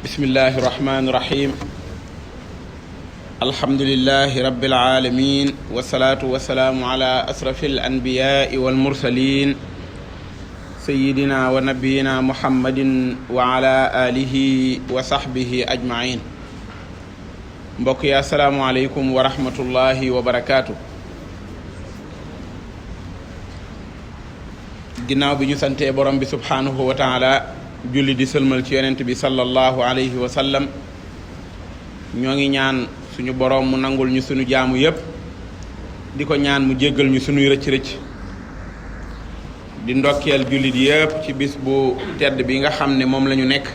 bismillahi irrahmani irrahim alhamdulilahi rabbil alamin wasalaatu wasalaamu ala asrafi alanbiyaai walmursalin sayidina wa nabiyina muhammadin wa ala alihi wa sahbihi ajmain mbokk yi asalaamu aleykum wa rahmatullahi wa barakaatu. ginnaaw bi ñu santee borom bi subhaanahu wa taala julli di sëlmal ci yonent bi sallallahu alayhi wa sallam ñoo ngi ñaan suñu borom mu nangul ñu suñu jaamu yépp di ko ñaan mu jéggal ñu suñuy rëcc-rëcc di ndokkeel jullit yépp ci bis bu tedd bi nga xam ne moom la ñu nekk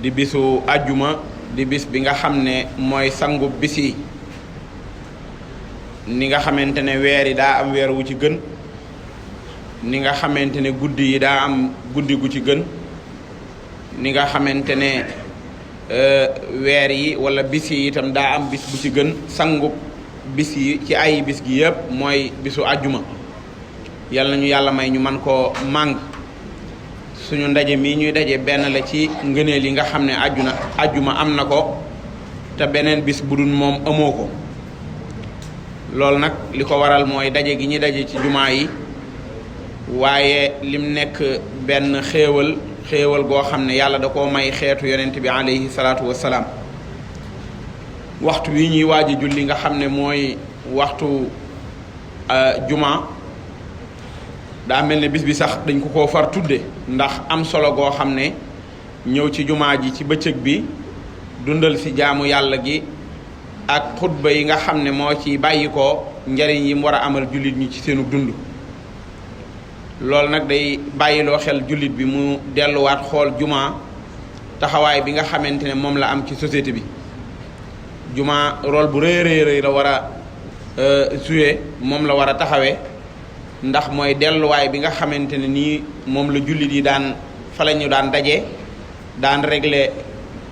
di bisu àjjuma di bis bi nga xam ne mooy sangu bis yi ni nga xamante ne weer yi daa am weer wu ci gën ni nga xamante ne guddi yi daa am guddi gu ci gën ni nga xamante ne weer yi wala bis yi itam daa am bis bu ci gën sangu bis yi ci ay bis gi yëpp mooy bisu àjjuma yal nañu yàlla may ñu man koo màng suñu ndaje mii ñuy daje benn la ci ngëneel yi nga xam ne àjjuma am na ko te beneen bis bu dul moom amoo ko loolu nag li ko waral mooy daje gi ñuy daje ci jumaa yi waaye lim nekk benn xéewal goo xam ne yàlla da koo may xeetu yonent bi alayhi salaatu wassalaam waxtu wi ñuy waaj a julli nga xam ne mooy waxtu juma daa mel ne bis bi sax dañ ko koo far tudde ndax am solo goo xam ne ñëw ci jumaa ji ci bëccëg bi dundal ci jaamu yàlla gi ak xutba yi nga xam ne moo ci bàyyi ko njariñ yi mu war a amal jullit ñi ci seenu dund loolu nag day bàyyiloo xel jullit bi mu delluwaat xool juma taxawaay bi nga xamante ne moom la am ci société bi juma rôle bu rëy la war a jouer moom la war a taxawee ndax mooy delluwaay bi nga xamante ne nii moom la jullit yi daan fa la ñu daan daje daan régler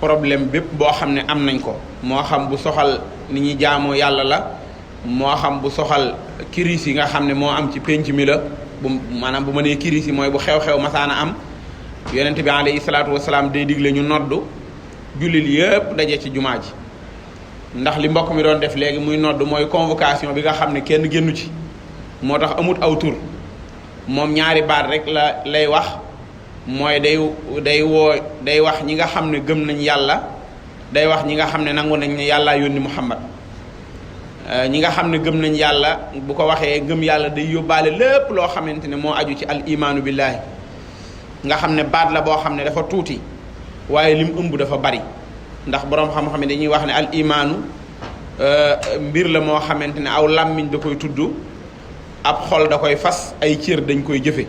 problème bépp boo xam ne am nañ ko moo xam bu soxal ni ñuy jaamoo yàlla la moo xam bu soxal crise yi nga xam ne moo am ci pénc mi la maanaam bu ma nee crise yi mooy bu xew-xew masaana am yonent bi alayhi salaatu wasalaam day digle ñu noddu jullit yëpp daje ci jumaa ji ndax li mbokk mi doon def léegi muy noddu mooy convocation bi nga xam ne kenn génnu ci moo tax amut aw tur moom ñaari baat rek lay wax mooy day wax ñi nga xam ne gëm nañ yàlla day wax ñi nga xam ne nangu nañ ne yàllaa yónni Muhammad ñi nga xam ne gëm nañ yàlla bu ko waxee gëm yàlla day yóbbaale lépp loo xamante ne moo aju ci al imaanu billaahi nga xam ne baat la boo xam ne dafa tuuti waaye lim ëmb dafa bari ndax boroom xam-xam ne dañuy wax ne al imaanu mbir la moo xamante ne aw làmmiñ da koy tudd ab xol da koy fas ay cër dañ koy jëfe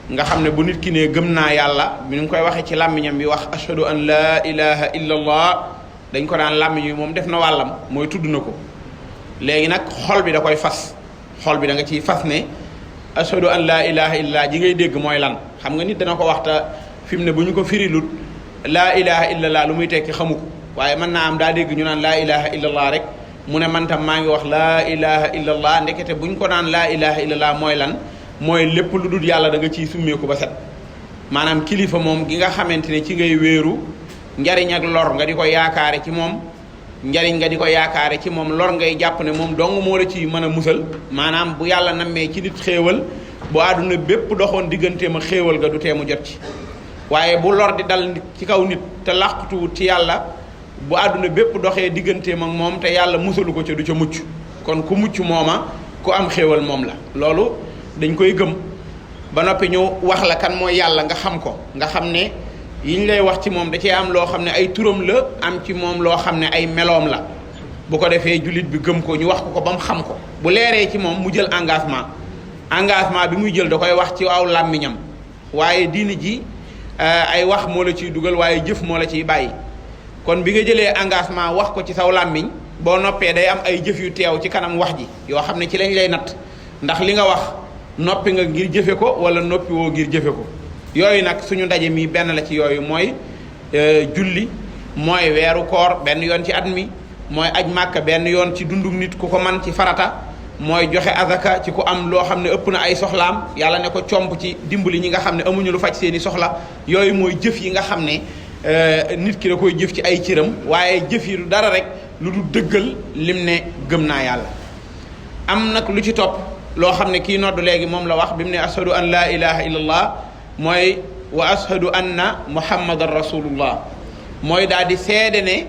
nga xam ne bu nit ki ne gëm naa yàlla bi ñu koy waxee ci làmmiñam bi wax ashhadu an laa ilaha illa allah dañ ko daan làmmiñ bi moom def na wàllam mooy tudd na ko léegi nag xol bi da koy fas xol bi da nga ciy fas ne ashhadu an laa ilaha illallah ji ngay dégg mooy lan xam nga nit dana ko waxta fi mu ne bu ñu ko firilut laa ilaha illallah lu muy tekki xamu ko waaye mën naa am daa dégg ñu naan laa ilaha illallah rek mu ne man tam maa ngi wax laa ilaha illallah ndekete bu ñu ko naan laa ilaha illallah mooy lan mooy lépp lu dul yàlla da nga ciy summeeku ba set maanaam kilifa moom gi nga xamante ne ci ngay wéeru njariñ ak lor nga di ko yaakaare ci moom njariñ nga di ko yaakaare ci moom lor ngay jàpp ne moom dong moo la ci mën a musal maanaam bu yàlla nammee ci nit xéewal bu àdduna bépp doxoon digganteem a xéewal ga du teemu jot ci waaye bu lor di dal ci kaw nit te làqutuwut ci yàlla bu àdduna bépp doxee digganteem ak moom te yàlla musalu ko ca du ca mucc kon ku mucc mooma ku am xéewal moom la loolu dañ koy gëm ba noppi ñu wax la kan mooy yàlla nga xam ko nga xam ne yiñ lay wax ci moom da cee am loo xam ne ay turam la am ci moom loo xam ne ay meloom la bu ko defee jullit bi gëm ko ñu wax ko ba mu xam ko bu leeree ci moom mu jël engagement bi muy jël da koy wax ci aw làmmiñam waaye diini ji ay wax moo la ciy dugal waaye jëf moo la ciy bàyyi kon bi nga jëlee engagement wax ko ci saw làmmiñ boo noppee day am ay jëf yu teew ci kanam wax ji yoo xam ne ci lañ lay natt ndax li nga wax noppi nga ngir jëfe ko wala noppi woo ngir jëfe ko yooyu nag suñu ndaje mi benn la ci yooyu mooy julli mooy weeru koor benn yoon ci at mi mooy aj màkka benn yoon ci dundu nit ku ko man ci farata mooy joxe azaka ci ku am loo xam ne ëpp na ay soxlaam yàlla ne ko comp ci dimbali ñi nga xam ne amuñu lu faj seeni soxla yooyu mooy jëf yi nga xam ne nit ki da koy jëf ci ay cëram waaye jëf yi du dara rek lu du dëggal lim ne gëm naa yàlla. am nag lu ci topp loo xam ne kii noddu léegi moom la wax bi mu ne ashadu an laa ilaha illallah mooy wa ashadu anna muhammadan rasulullah mooy daal di seede ne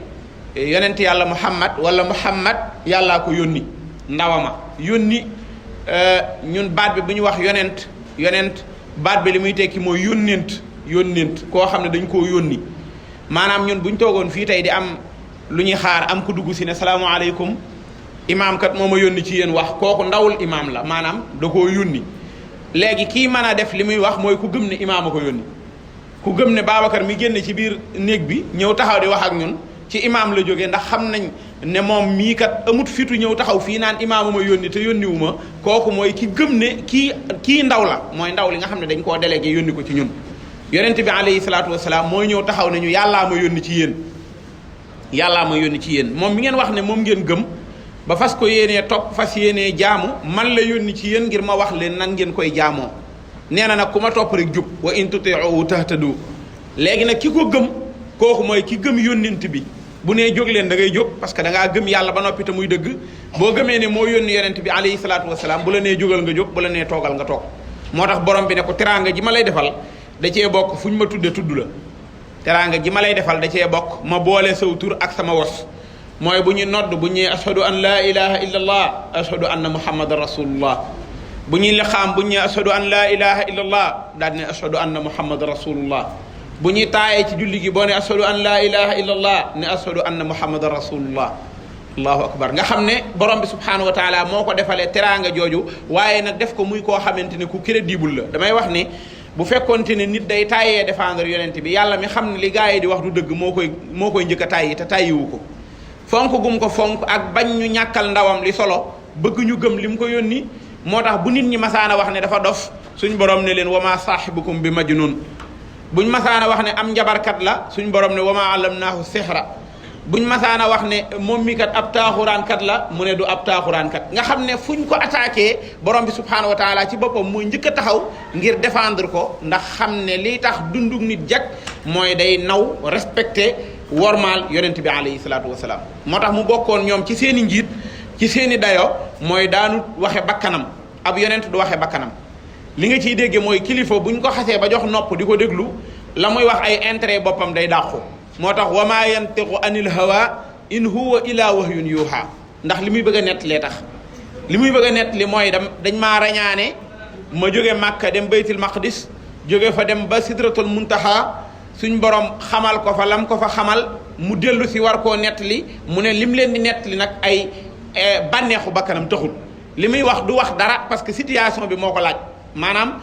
yonent yàlla muhammad wala muhammad yàllaa ko yónni ndawama yónni ñun baat bi bu ñu wax yonent baat bi li muy tekki mooy yónnent koo xam ne dañ koo yónni maanaam ñun bu ñu toogoon fii tey di am lu ñuy xaar am ko dugg si ne salaamaaleykum imaam kat moo ma yónni ci yéen wax kooku ndawul imaam la maanaam da koo yónni léegi kii mën a def li muy wax mooy ku gëm ne imaam a ko yónni ku gëm ne Babacar mi génn ci biir néeg bi ñëw taxaw di wax ak ñun ci imaam la jógee ndax xam nañ ne moom mii kat amut fitu ñëw taxaw fii naan imaamu ma yónni te yónniwu ma kooku mooy ki gëm ne kii ndaw la mooy ndaw li nga xam ne dañ koo délégué yónni ko ci ñun yonent bi alayhi salaatu wasalaam mooy ñëw taxaw ne ñu yàllaa ma yónni ci yéen moom mi ngeen wax ne moom ngeen gëm ba fas ko yéenee topp fas yéenee jaamu man la yónni ci yéen ngir ma wax leen nan ngeen koy jaamoo nee na nag ku ma topp rek jub wa in tuti'uhu tahtadu léegi nag ki ko gëm kooku mooy ki gëm yónnent bi bu nee jóg leen da ngay jóg parce que da ngaa gëm yàlla ba noppi te muy dëgg boo gëmee ne moo yónni yonent bi alayhi salaatu wasalaam bu la nee jógal nga jóg bu la nee toogal nga toog moo tax borom bi ne ko teraanga ji ma lay defal da cee bokk fu ñu ma tudde tudd la teraanga ji ma lay defal da cee bokk ma boole saw tur ak sama wos mooy bu ñuy nodd bu ñuy ashadu an laa ilaha illa allah ashadu anna muhammadan rasulullah bu ñuy liqaam bu ñuy ashadu an laa ilaha illa allah daal ne ashadu anna muhammadan rasulullah bu ñuy taayee ci julli gi boo ne ashadu an laa ilaha illa allah ne ashadu anna muhammadan rasulullah allahu akbar nga xam ne borom bi subhanahu wa taala moo ko defalee teraanga jooju waaye nag def ko muy koo xamante ne ku crédible la damay wax ni bu fekkonte ne nit day taayee défendre yonent bi yàlla mi xam ne li gaa yi di wax du dëgg moo koy njëkk a tàyyi te tàyyiwu ko fonk gum ko fonk ak bañ ñu ñàkkal ndawam li solo bëgg ñu gëm li mu ko yónni moo tax bu nit ñi masaana wax ne dafa dof suñ borom ne leen wama saahibukum bi majnun buñ masaana wax ne am njabarkat la suñ borom ne wama allamnaahu sihra buñ masaana wax ne moom mi kat ab taaxuraankat la mu ne du ab taaxuraankat nga xam ne fuñ ko attaqué borom bi subhaanahu wa taala ci boppam muy njëkk a taxaw ngir défendre ko ndax xam ne lii tax dundug nit jag mooy day naw respecté wormaal yonent bi alayhi salaatu wasalaam moo tax mu bokkoon ñoom ci seen i njiit ci seen i dayo mooy daanu waxe bakkanam ab yonent du waxe bakkanam li nga ciy dégge mooy kilifa buñ ko xasee ba jox nopp di ko déglu la muy wax ay intérêt boppam day dàqu moo tax wa maa yantiqu anil hawa in huwa ila wahyun yuha ndax li muy bëgg a nett lee tax li muy bëgg a nett li mooy dañ maa rañaane ma jóge Màkka dem baytul maqdis jóge fa dem ba sidratul muntaha suñ borom xamal ko fa lam ko fa xamal mu dellu si war koo nettali mu ne lim leen di nettali nag ay bànneexu bakkanam taxul li muy wax du wax dara parce que situation bi moo ko laaj maanaam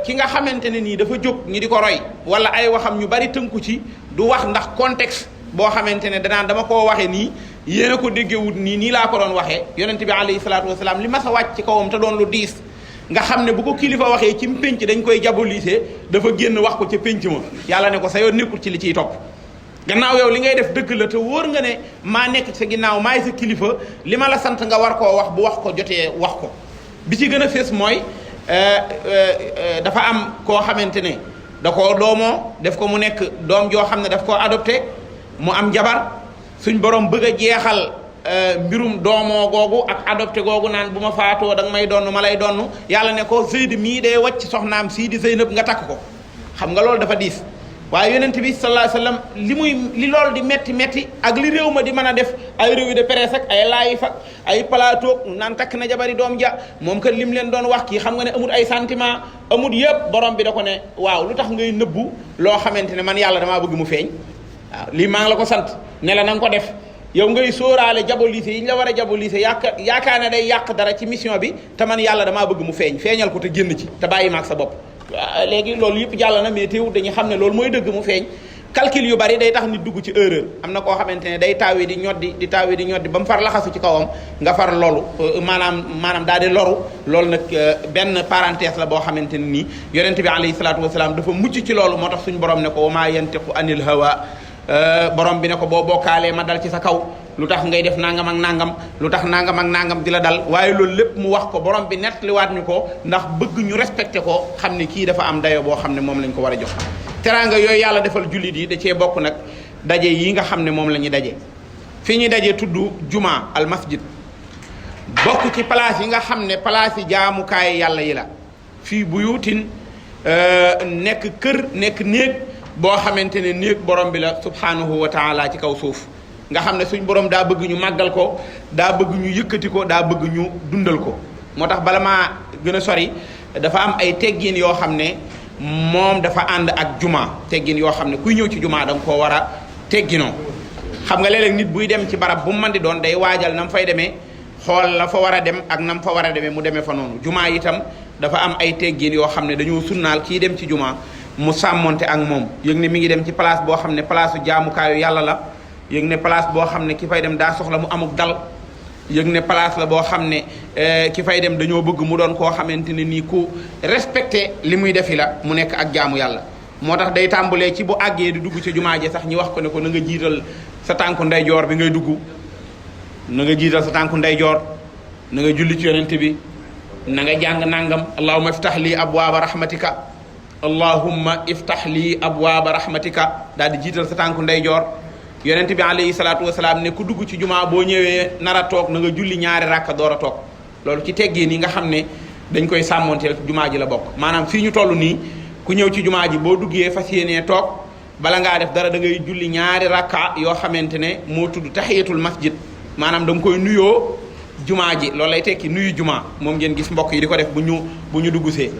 ki nga xamante ne nii dafa jóg ñi di ko roy wala ay waxam ñu bari tënku ci du wax ndax contexte boo xamante ne danaan dama koo waxee nii yéen a ko déggewut nii laa ko doon waxee yonent bi alayhi salaatu wasalaam li ma sa wàcc ci kawam te doon lu diis nga xam ne bu ko kilifa waxee ci pénc dañ koy jabolise dafa génn wax ko ca pénc ma yàlla ne ko sa yoon nekkul ci li ciy topp gannaaw yow li ngay def dëgg la te wóor nga ne maa nekk sa ginnaaw maay sa kilifa li ma la sant nga war koo wax bu wax ko jotee wax ko bi ci gën a fees mooy dafa am koo xamante ne da koo doomoo def ko mu nekk doom joo xam ne daf koo adopté mu am jabar suñ borom bëgg a jeexal mbirum doomoo googu ak adopté googu naan bu ma faatoo da nga may donn ma lay donn yàlla ne ko Zeyd mii day wàcc soxnaam sii di Zeynab nga takk ko xam nga loolu dafa diis waaye yonent bi sallallahu alayhi wasallam li loolu di metti ak li réew ma di mën a def ay revue de presse ak ay live ak ay plateau naan takk na jabari doom ja moom kat lim leen doon wax kii xam nga ne amul ay sentiment amul yëpp borom bi da ko ne waaw lu tax ngay nëbbu loo xamante ne man yàlla damaa bëgg mu feeñ waaw lii maa ngi la ko sant ne la na nga ko def yow ngay sóoraale jabolise yi ñu la war a jabolise yaakaar ne day yàq dara ci mission bi te man yàlla damaa bëgg mu feeñal ko te génn ci te bàyyi maag sa bopp waaw léegi loolu yëpp jàll na mais teewul dañuy xam ne loolu mooy dëgg mu feeñ calcul yu bari day tax nit dugg ci erreur am na koo xamante ne day taawi di ñoddi ba mu far laxasu ci kawam nga far loolu maanaam daal di loru loolu nag benn parenthèse la boo xamante ne nii yonente bi alayhi salaatu wasalaam dafa mucc ci loolu moo tax suñu borom ne ko wa maa yantiqu anil hawa borom bi ne ko boo bokkaalee ma dal ci sa kaw lu tax ngay def nangam ak nangam lu tax nangam ak nangam di la dal waaye loolu lépp mu wax ko borom bi nettaliwaat ñu ko ndax bëgg ñu respecté ko xam ne kii dafa am dayo boo xam ne moom lañ ko war a jox teraanga yooyu yàlla defal jullit yi da cee bokk nag daje yi nga xam ne moom la ñuy daje fi ñuy daje tudd juma al masjid bokk ci place yi nga xam ne place yi jaamukaay yàlla yi la fii buyutin nekk kër nekk néeg boo xamante ne néeg borom bi la subhanahu wa taala ci kaw suuf nga xam ne suñ borom daa bëgg ñu màggal ko daa bëgg ñu yëkkati ko daa bëgg ñu dundal ko moo tax bala maa gën a sori dafa am ay teggin yoo xam ne moom dafa ànd ak juma teggin yoo xam ne kuy ñëw ci juma da nga koo war a tegginoo xam nga léeg-léeg nit buy dem ci barab bu mu mën di doon day waajal na mu fay demee xool la fa war a dem ak na mu fa war a demee mu demee fa noonu juma itam dafa am ay teggin yoo xam ne dañoo sunnaal kii dem ci juma mu sàmmonte ak moom yëg ne mi ngi dem ci place boo xam ne place su jaamukaayu yàlla la yëg ne place boo xam ne ki fay dem daa soxla mu amuk dal yëg ne place la boo xam ne ki fay dem dañoo bëgg mu doon koo xamante ne nii ku respecté li muy defi la mu nekk ak jaamu yàlla moo tax day tàmbalee ci bu àggee di dugg ci jumaa ji sax ñi wax ko ne ko na nga jiital sa tànku ndeyjoor bi ngay dugg na nga jiital sa tànku ndeyjoor na nga julli ci yonent bi na nga jàng nangam allahumma iftah lii abwaaba rahmatika allahumma iftah lii abwaaba rahmatika daal di jiital sa tànku ndeyjoor yonent bi alayhi salaatu wasalaam ne ku dugg ci jumaa boo ñëwee nar a toog na nga julli ñaari rakka door a toog loolu ci teggin yi nga xam ne dañ koy sàmmonteel jumaa ji la bokk maanaam fii ñu toll nii ku ñëw ci jumaa ji boo duggee fas yéenee toog bala ngaa def dara da ngay julli ñaari rakka yoo xamante ne moo tudd tahiyatul masjid maanaam da nga koy nuyoo jumaa ji loolu lay tekki nuyu jumaa moom ngeen gis mbokk yi di ko def bu ñu duggsee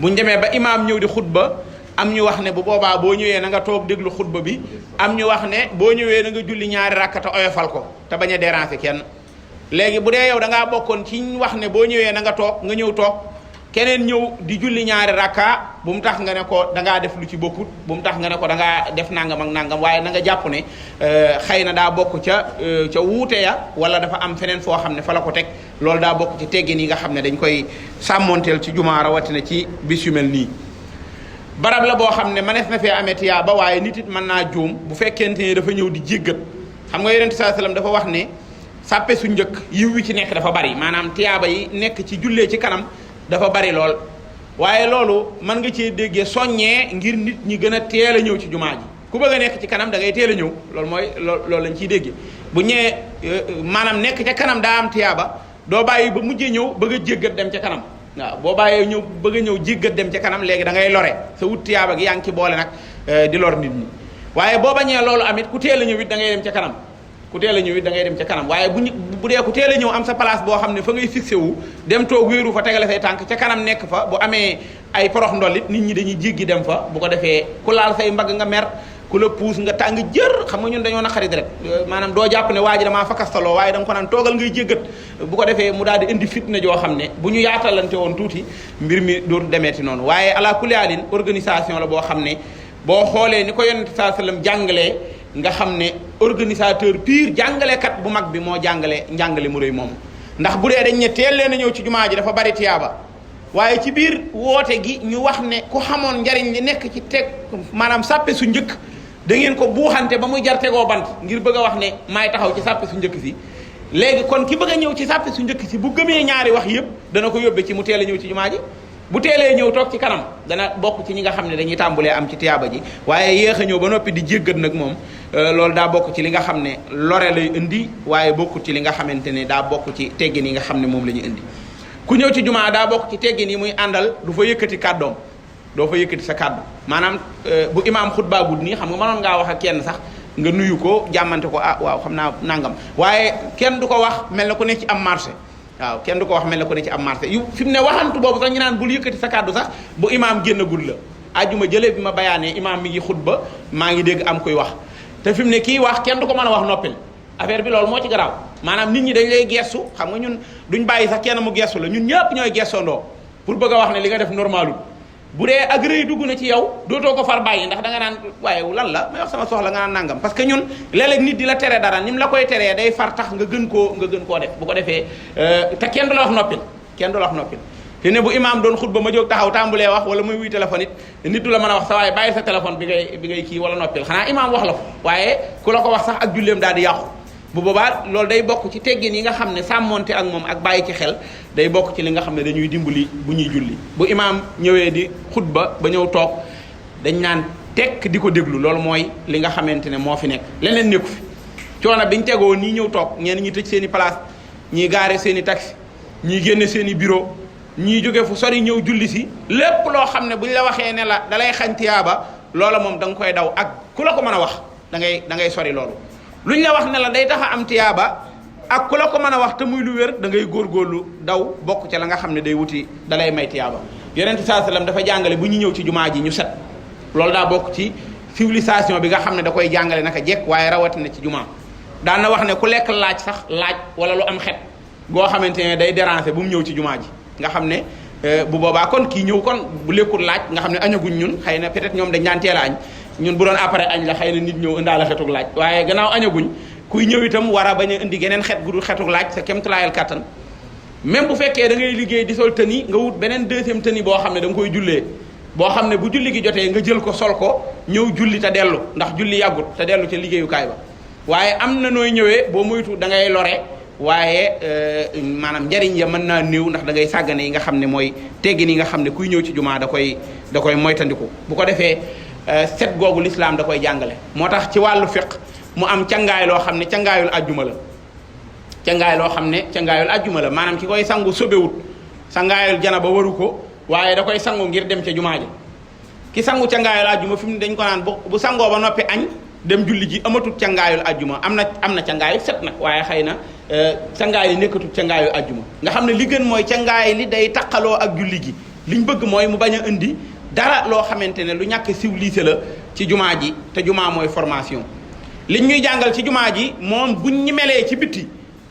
buñ demee ba imaam ñëw di xutba am ñu wax ne bu boobaa boo ñëwee na nga toog déglu xutba bi am ñu wax ne boo ñëwee na nga julli ñaari rakka te oyofal ko te bañ a déranger kenn léegi bu dee yow da ngaa bokkoon ci ñu wax ne boo ñëwee na nga toog nga ñëw toog keneen ñëw di julli ñaari rakka bu mu tax nga ne ko da ngaa def lu ci bokkut bu mu tax nga ne ko da ngaa def nangam ak nangam waaye na nga jàpp ne xëy na daa bokk ca wuute ya wala dafa am feneen foo xam ne fa la ko teg loolu daa bokk ci teggin yi nga xam ne dañ koy sàmmonteel ci jumaa rawatina ci bis yu mel nii barab la boo xam ne manees na fee amee tiyaaba waaye nit it mën naa juum bu fekkente ne dafa ñëw di jéggat xam nga yonent saa sallam dafa wax ne sàppe su njëkk yiw wi ci nekk dafa bari maanaam tiyaaba yi nekk ci jullee ci kanam dafa bari lool waaye loolu mën nga cee déggee soññee ngir nit ñi gën a teel a ñëw ci jumaa ji ku bëgg a nekk ci kanam da ngay teel a ñëw loolu mooy loolu lañ ciy déggee bu ñëwee maanaam nekk ca kanam daa am tiyaaba doo bàyyi ba mujjee ñëw bëgg a jéggat dem ca kanam waaw boo bàyyee ñëw bëgg a ñëw jéggat dem ca kanam léegi da ngay lore sa wut tiyaaba gi yaa ngi ci boole nag di lor nit ñi waaye boo bañee loolu amit ku teel a ñëw it da ngay dem ca kanam ku teel a ñëw it da ngay dem ca kanam waaye bu dee ku teel a ñëw am sa place boo xam ne fa ngay fixé wu dem toog wéeru fa tegale say tànk ca kanam nekk fa bu amee ay porox ndollit nit ñi dañuy jéggi dem fa bu ko defee ku laal say mbagg nga mer ku la puus nga tàng jër xam nga ñun dañoo naqari rek maanaam doo jàpp ne waa ji damaa fakastaloo waaye da nga ko naan toogal ngay jéggat bu ko defee mu daal di indi fitna joo xam ne bu ñu yaatalante woon tuuti mbir mi dootu demeeti noonu waaye ala kulli haalin organisation la boo xam ne boo xoolee ni ko yonent saa sallam jàngalee nga xam ne organisateur pire jàngalekat bu mag bi moo jàngale njàngale mu rëy moom ndax bu dee dañ ne teel leen a ñëw ci jumaa ji dafa bari tiyaaba waaye ci biir woote gi ñu wax ne ku xamoon njariñ li nekk ci teg maanaam sàppe su njëkk da ngeen ko buuxante ba muy jar tegoo bant ngir bëgg a wax ne maay taxaw ci sàppe su njëkk si léegi kon ki bëgg a ñëw ci sàppe su njëkk si bu gëmee ñaari wax yëpp dana ko yóbbe ci mu teel a ñëw ci jumaa ji bu teelee ñëw toog ci kanam dana bokk ci ñi nga xam ne dañuy tàmbulee am ci tiyaaba ji waaye yéex a ñëw ba noppi di jéggat nag moom loolu daa bokk ci li nga xam ne lore lay indi waaye bokkut ci li nga xamante ne daa bokk ci teggin yi nga xam ne moom la ñu indi ku ñëw ci jumaa daa bokk ci teggin yi muy àndal du fa yëkkati kàddoom doo fa yëkkati sa kàddu maanaam bu imaam xutbaa gudd nii xam nga mënoon ngaa wax ak kenn sax nga nuyu ko jàmmante ko ah waaw xam naa nangam waaye kenn du ko wax mel na ku ne ci am marché waaw kenn du ko wax mel na ku ne ci am marché yu fi mu ne waxantu boobu sax ñu naan bul yëkkati sa kàddu sax bu imaam génn gudd la ajjuma jëlee bi ma bayaanee imaam mi ngi xutba maa ngi dégg am koy wax te fi mu ne kii wax kenn du ko mën a wax noppil affaire bi loolu moo ci garaaw maanaam nit ñi dañ lay gestu xam nga ñun duñ bàyyi sax kenn mu gestu la ñun ñëpp ñooy gestondoo pour bëgg a wax ne li nga def normalul bu dee ak rëy dugg na ci yow dootoo ko far bàyyi ndax da nga naan waaye lan la may wax sama soxla nga naan nangam parce que ñun léeg-léeg nit di la tere dara ni mu la koy teree day far tax nga gën koo def bu ko defee te kenn du la wax noppil kenn du la wax noppil te ne bu imaam doon xutba ma jóg taxaw tàmbulee wax wala muy wuy téléphone it nit du la mën a wax sa waaye bàyyi sa téléphone bi ngay kii wala noppil xanaa imaam wax la ko waaye ku la ko wax sax ak julleem daal di yàqu bu boobaa loolu day bokk ci teggin yi nga xam ne sàmmonte ak moom ak bàyyi ci xel day bokk ci li nga xam ne dañuy dimbali bu ñuy julli bu imaam ñëwee di xutba ba ñëw toog dañ naan tekk di ko déglu loolu mooy li nga xamante ne moo fi nekk leneen nekku fi coono biñ tegoo nii ñëw toog ñenn ñi tëj seen i place ñii gaare seen i taxi ñii génne seen i bureau ñii jóge fu sori ñëw julli si lépp loo xam ne buñ la waxee ne la dalay xañ tiyaaba loola moom da nga koy daw ak ku la ko mën a wax da ngay sori loolu luñ la wax ne la day tax a am tiyaaba ak ku la ko mën a wax te muy lu wér da ngay góorgóorlu daw bokk ca la nga xam ne day wuti dalay may tiyaaba yonent bi sallallahu alayhi wasallam dafa jàngale bu ñu ñëw ci jumaa ji ñu set loolu daa bokk ci civilisation bi nga xam ne da koy jàngale naka jekk waaye rawatina ci jumaa daan na wax ne ku lekk laaj sax laaj wala lu am xet goo xamante ne day déranger bu mu ñëw ci jumaa ji nga xam ne bu boobaa kon kii ñëw kon bu lekkul laaj nga xam ne añaguñ ñun xëy na peut-être ñoom dañ daan teel a añ ñun bu doon après añ la xëy na nit ñëw indaale xetug laaj waaye gannaaw añaguñ kuy ñëw itam war a bañ a indi geneen xet gu dul xetug laaj sa kéemtulaayal kattan même bu fekkee da ngay liggéey di sol tëni nga wut beneen deuxième tëni boo xam ne da nga koy jullee boo xam ne bu julli gi jotee nga jël ko sol ko ñëw julli te dellu ndax julli yàggut te dellu ca liggéeyukaay ba waaye am na nooy ñëwee boo moytu da ngay lore waaye maanaam njariñ ya mën naa néew ndax da ngay sàggane yi nga xam ne mooy teggin yi nga xam ne kuy ñëw ci jumaa da koy moytandiku bu ko defee set googu lislaam da koy jàngale moo tax ci wàllu fiq mu am cangaay loo xam ne cangaayul ajjuma la cangaay loo xam ne cangaayul ajjuma la maanaam ki koy sangu sobewut sangaayul janaba waru ko waaye da koy sangu ngir dem ca jumaa ji ki sangu cangaayul ajjuma fi mu dañ ko naan bu sangoo ba noppi añ dem julli ji amatut cangaayul ajjuma am na cangaayu set nag waaye xëy na cangaay li nekkatut cangaayu ajjuma nga xam ne li gën mooy cangaay li day taqaloo ak julli gi liñ bëgg mooy mu bañ a indi dara loo xamante ne lu ñàkk civilisé la ci jumaa ji te jumaa mooy formation liñ ñuy jàngal ci jumaa ji moom buñ ñu melee ci bitti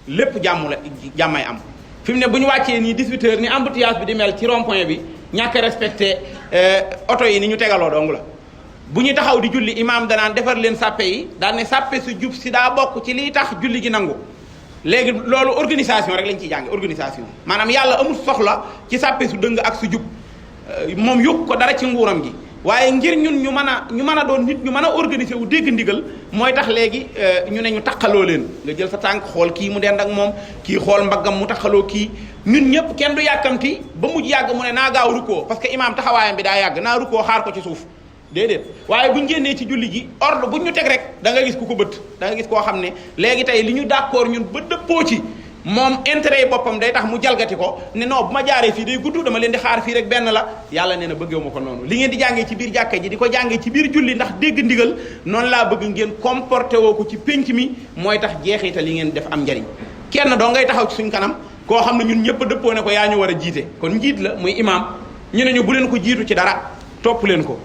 lépp jàmmay am fi mu ne bu ñu wàccee nii 18h ni embouteillage bi di mel ci rond point bi ñàkk respecté oto yi ni ñu tegaloo dong la bu ñu taxaw di julli imaam danaan defar leen sàppe yi daan ne sàppe su jub si daa bokk ci liy tax julli gi nangu léegi loolu organisation rek lañ ciy jàng organisation maanaam yàlla amul soxla ci sàppe su dëng ak su jub moom yokk ko dara ci nguuram gi waaye ngir ñun ñu mën a doon nit ñu mën a organiser wu dégg ndigal mooy tax léegi ñu ne ñu taqaloo leen nga jël sa tànk xool kii mu dend ak moom kii xool mbaggam mu taqaloo kii ñun ñëpp kenn du yàkkamti ba mujj yàgg mu ne naa gaaw rukkoo parce que imaam taxawaayam bi daa yàgg naa rukkoo xaar ko ci suuf déedéet waaye buñ génnee ci julli gi ordre buñ ñu teg rek da nga gis ku ko bët da nga gis koo xam ne léegi tey li ñu d'accord ñun ba dëppoo ci moom intérêt yi boppam day tax mu jalgati ko ne non bu ma jaaree fii day gudd dama leen di xaar fii rek benn la yàlla nee na bëggeewu ma ko noonu li ngeen di jàngee ci biir jàkka ji di ko jàngee ci biir julli ndax dégg ndigal noonu laa bëgg ngeen comporté woo ko ci pénc mi mooy tax jeexital li ngeen def am njariñ kenn doo ngay taxaw ci suñ kanam koo xam ne ñun ñëpp dëppoo ne ko yaa ñu war a jiite kon njiit la muy imam ñu ne ñu bu leen ko jiitu ci dara topp leen ko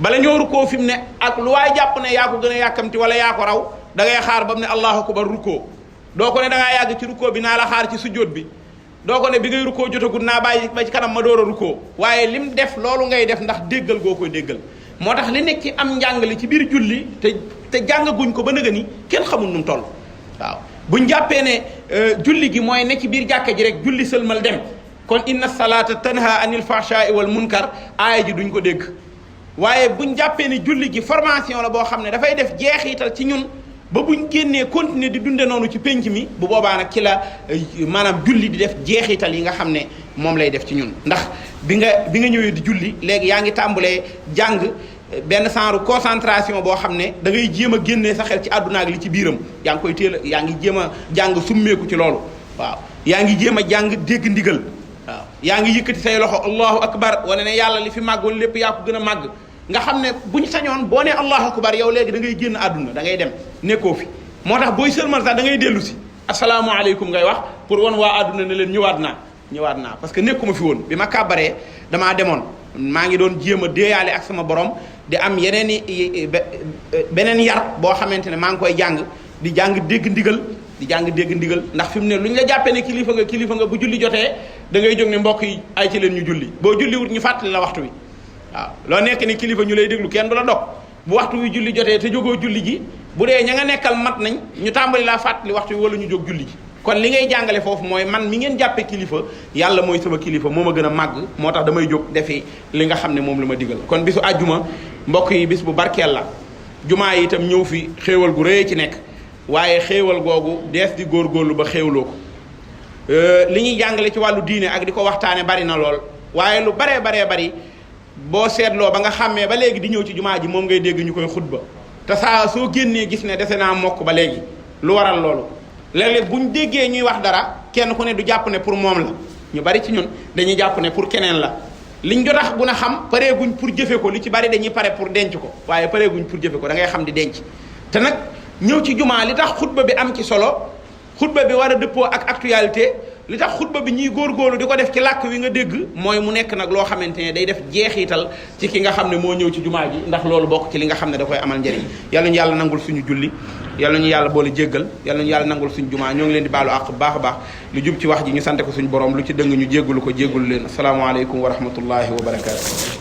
bala ñoo rukkoo fi mu ne ak lu waay jàpp ne yaa ko gën a yàkkamti wala yaa ko raw da ngay xaar ba mu ne allahu akbar rukkoo doo ko ne da ngaa yàgg ci rukkoo bi naa la xaar ci sujjóot bi doo ko ne bi ngay rukkoo jotagul naa bàyyi ba ci kanam ma door a rukkoo waaye lim def loolu ngay def ndax déggal goo koy déggal moo tax li nekk ci am njàngale ci biir julli te jàngaguñ ko ba nëga ni kenn xamul nu mu toll waaw buñ jàppee ne julli gi mooy ne ci biir jàkka ji rek julli sëlmal dem kon inna salata tanha anil fahsha'i wal munkar aaya ji duñ ko dégg waaye buñ jàppee ne julli gi formation la boo xam ne dafay def jeexital ci ñun ba buñ génnee continuer di dunde noonu ci penc mi bu boobaa nag ci la maanaam julli di def jeexital yi nga xam ne moom lay def ci ñun ndax bi nga ñëwee di julli léegi yaa ngi tàmbalee jàng benn genre concentration boo xam ne da ngay jéem a génnee sa xel ci àdduna ak li ci biiram yaa ngi koy teel yaa ngi jéem a jàng summeeku ci loolu waaw yaa ngi jéem a jàng dégg ndigal waaw yaa ngi yëkkati say loxo allahu akbar wane ne yàlla li fi màggoon lépp yaa ko gën a màgg nga xam ne buñ sañoon boo nee allahu akbar yow léegi da ngay génn àdduna da ngay dem nekkoo fi moo tax booy sëlmal sax da ngay dellu si asalaamaaleykum ngay wax pour wan waa àdduna ne leen ñëwaat naa parce que nekkuma fi woon bi ma kàbbaree damaa demoon maa ngi doon jéem a déeyaale ak sama borom di am beneen yar boo xamante ne maa ngi koy jàng di jàng dégg ndigal ndax fi mu ne lu ñu la jàppee ne kilifa nga bu julli jotee da ngay jóg ne mbokk yi ay ci leen ñu julli boo julliwut ñu fàttali la waxtu wi waaw loo nekk ni kilifa ñu lay déglu kenn du la dog bu waxtu wi julli jotee te jógoo julli ji bu dee ña nga nekkal mat nañ ñu tàmbali laa fàttali waxtu wi wala ñu jóg julli ji kon li ngay jàngale foofu mooy man mi ngeen jàppee kilifa yàlla mooy sama kilifa moo ma gën a màgg moo tax damay jóg defi li nga xam ne moom la ma digal kon bisu àjjuma mbokk yi bis bu barkeel la jumaa yi itam ñëw fi xéewal gu rëy ci nekk waaye xéewal googu dees di góorgóorlu ba xéewloo ko li ñuy jàngale ci wàllu diine ak di ko waxtaane bari na lool waaye lu baree bari boo seetloo ba nga xàmmee ba léegi di ñëw ci jumaa ji moom ngay dégg ñu koy xutba te saa soo génnee gis ne dese naa mokk ba léegi lu waral loolu léeg-léeg buñ déggee ñuy wax dara kenn ku ne du jàpp ne pour moom la ñu bari ci ñun dañuy jàpp ne pour keneen la liñ jotax gun a xam pareeguñ pour jëfe ko li ci bari dañuy pare pour denc ko waaye pareeguñ pour jëfe ko da ngay xam di denc te nag ñëw ci jumaa li tax xutba bi am ci solo xutba bi war a dëppoo ak actualité li tax xutba bi ñuy góorgóorlu di ko def ci làkk wi nga dégg mooy mu nekk nag loo xamante ne day def jeexital ci ki nga xam ne moo ñëw ci jumaa ji ndax loolu bokk ci li nga xam ne da koy amal njëriñ yàlla ñu yàlla nangul suñu julli yàlla ñu yàlla boole jéggal yàlla ñu yàlla nangul suñu jumaa ñoo ngi leen di baalu àq bu baax a baax lu jub ci wax ji ñu sante ko suñu borom lu ci dëng ñu jéggalu ko jéggalu leen asalaamaaleykum wa rahmatullahi wa barakaatu.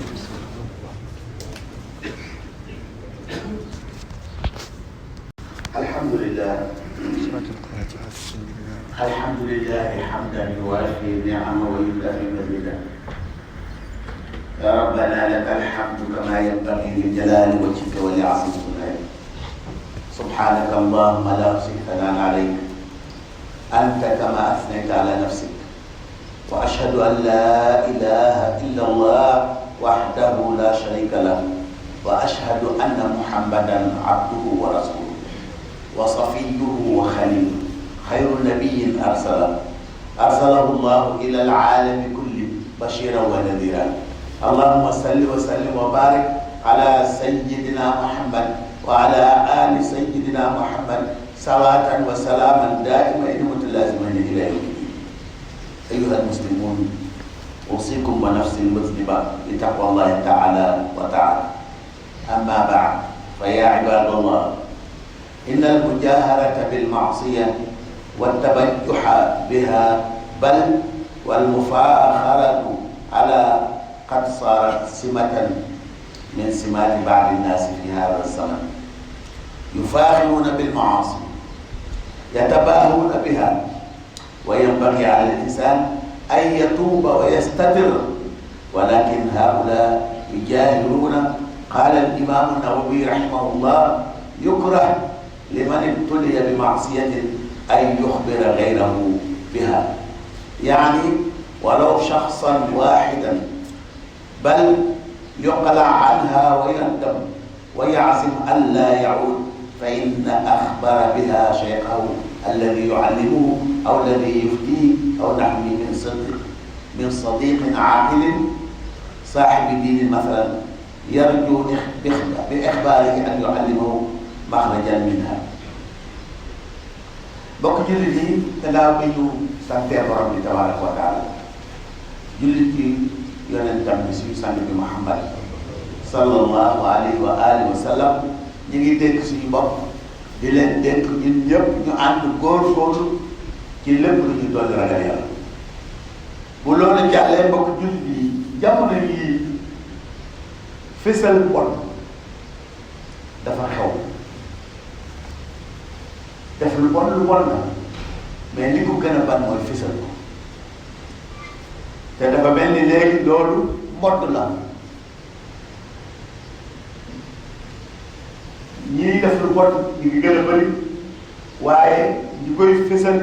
الحمد لله حمدا يوافي نعمه ويكافئ مزيدا. يا ربنا لك الحمد كما ينبغي لجلال وجهك ولعظيم جلالك. سبحانك اللهم لا احصي ثناء عليك انت كما اثنيت على نفسك. واشهد ان لا اله الا الله وحده لا شريك له. واشهد ان محمدا عبده ورسوله وصفيه وخليله خير نبي أرسله الله إلى العالم كله بشيرا ونذيرا. اللهم صل وسلم وبارك على سيدنا محمد وعلى آل سيدنا محمد صلاة وسلاما دائمين متلازمين إلى يوم الدين. أيها المسلمون أوصيكم ونفسي المذنبة بتقوى الله تعالى وتعالى. أما بعد فيا عباد الله إن المجاهرة بالمعصية والتبجح بها بل والمفاخرة على قد صارت سمة من سمات بعض الناس في هذا الزمن. يفاخرون بالمعاصي يتباهون بها وينبغي على الإنسان أن يتوب ويستتر ولكن هؤلاء يجاهرون. قال الإمام النووي رحمه الله يكره لمن ابتلي بمعصية أن يخبر غيره بها يعني ولو شخصا واحدا بل يقلع عنها ويندم ويعزم ألا يعود فإن أخبر بها شيخه الذي يعلمه أو الذي يفتيه أو نحوه من صديق عاقل صاحب دين مثلا يرجو بإخباره أن يعلمه مخرجا منها. bokk jullit yi gannaaw bi ñu santee borom bi tabaraka wa taala jullit yi yonentam bi suñu sant bi Muhammad sallallahu alayhi wa alihi wa sallam ñu ngi dénk suñu bopp di leen dénk ñun ñëpp ñu ànd góorgóorlu ci lépp lu ñu dolli ragal yàlla. bu loolu jàllee bokk jullit yi jamono yi fësal bon dafa xew. def lu bon la mais li ko gën a ban mooy fësal ko te dafa mel ni léegi loolu modd la. ñii def lu bon ñu ngi gën a bëri waaye ñu koy fësal